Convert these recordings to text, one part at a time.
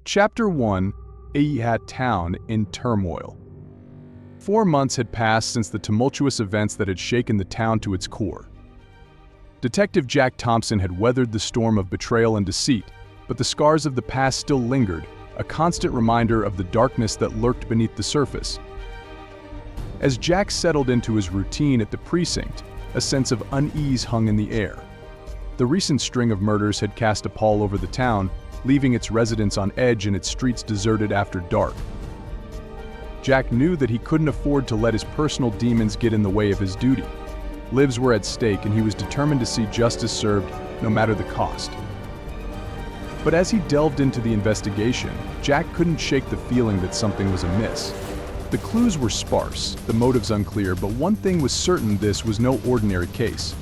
Chapter 1: A Town in Turmoil. 4 months had passed since the tumultuous events that had shaken the town to its core. Detective Jack Thompson had weathered the storm of betrayal and deceit, but the scars of the past still lingered, a constant reminder of the darkness that lurked beneath the surface. As Jack settled into his routine at the precinct, a sense of unease hung in the air. The recent string of murders had cast a pall over the town, leaving its residents on edge and its streets deserted after dark. Jack knew that he couldn't afford to let his personal demons get in the way of his duty. Lives were at stake, and he was determined to see justice served, no matter the cost. But as he delved into the investigation, Jack couldn't shake the feeling that something was amiss. The clues were sparse, the motives unclear, but one thing was certain: this was no ordinary case.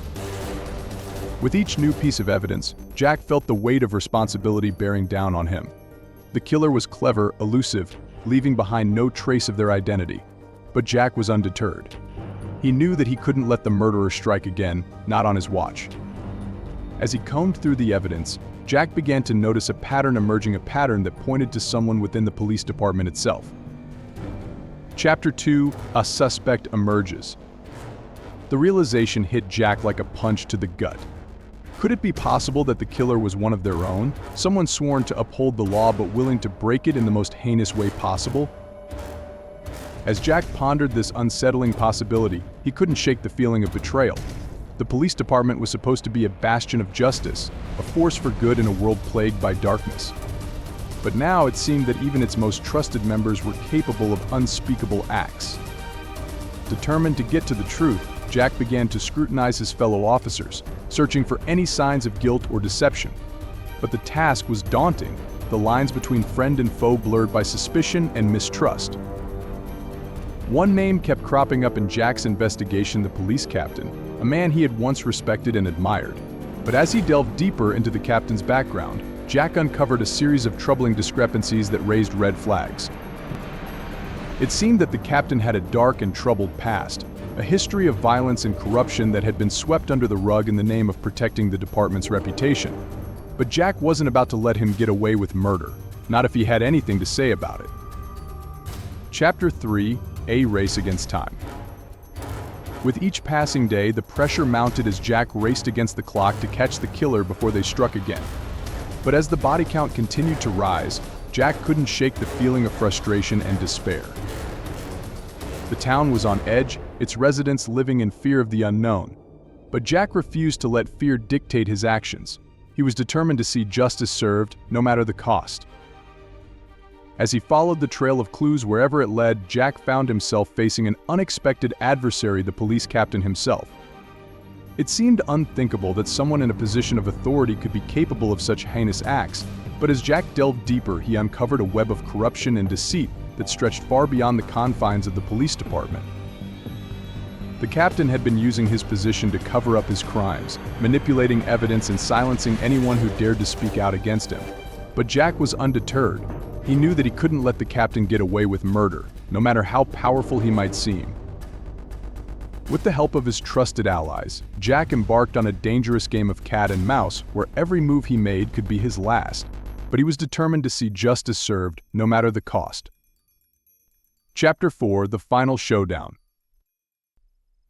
With each new piece of evidence, Jack felt the weight of responsibility bearing down on him. The killer was clever, elusive, leaving behind no trace of their identity. But Jack was undeterred. He knew that he couldn't let the murderer strike again, not on his watch. As he combed through the evidence, Jack began to notice a pattern that pointed to someone within the police department itself. Chapter 2: A Suspect Emerges. The realization hit Jack like a punch to the gut. Could it be possible that the killer was one of their own, someone sworn to uphold the law but willing to break it in the most heinous way possible? As Jack pondered this unsettling possibility, he couldn't shake the feeling of betrayal. The police department was supposed to be a bastion of justice, a force for good in a world plagued by darkness. But now it seemed that even its most trusted members were capable of unspeakable acts. Determined to get to the truth, Jack began to scrutinize his fellow officers, searching for any signs of guilt or deception. But the task was daunting, the lines between friend and foe blurred by suspicion and mistrust. One name kept cropping up in Jack's investigation: the police captain, a man he had once respected and admired. But as he delved deeper into the captain's background, Jack uncovered a series of troubling discrepancies that raised red flags. It seemed that the captain had a dark and troubled past, a history of violence and corruption that had been swept under the rug in the name of protecting the department's reputation. But Jack wasn't about to let him get away with murder, not if he had anything to say about it. Chapter 3: A Race Against Time. With each passing day, the pressure mounted as Jack raced against the clock to catch the killer before they struck again. But as the body count continued to rise, Jack couldn't shake the feeling of frustration and despair. The town was on edge, its residents living in fear of the unknown. But Jack refused to let fear dictate his actions. He was determined to see justice served, no matter the cost. As he followed the trail of clues wherever it led, Jack found himself facing an unexpected adversary: the police captain himself. It seemed unthinkable that someone in a position of authority could be capable of such heinous acts, but as Jack delved deeper, he uncovered a web of corruption and deceit that stretched far beyond the confines of the police department. The captain had been using his position to cover up his crimes, manipulating evidence and silencing anyone who dared to speak out against him. But Jack was undeterred. He knew that he couldn't let the captain get away with murder, no matter how powerful he might seem. With the help of his trusted allies, Jack embarked on a dangerous game of cat and mouse where every move he made could be his last. But he was determined to see justice served, no matter the cost. Chapter 4: The Final Showdown.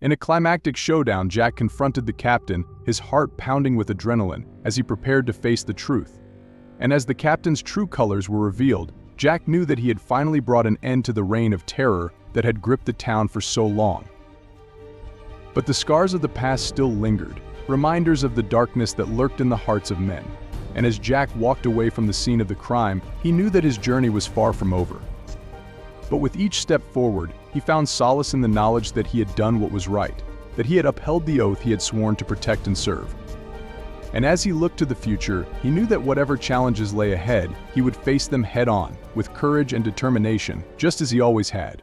In a climactic showdown, Jack confronted the captain, his heart pounding with adrenaline, as he prepared to face the truth. And as the captain's true colors were revealed, Jack knew that he had finally brought an end to the reign of terror that had gripped the town for so long. But the scars of the past still lingered, reminders of the darkness that lurked in the hearts of men. And as Jack walked away from the scene of the crime, he knew that his journey was far from over. But with each step forward, he found solace in the knowledge that he had done what was right, that he had upheld the oath he had sworn to protect and serve. And as he looked to the future, he knew that whatever challenges lay ahead, he would face them head-on, with courage and determination, just as he always had.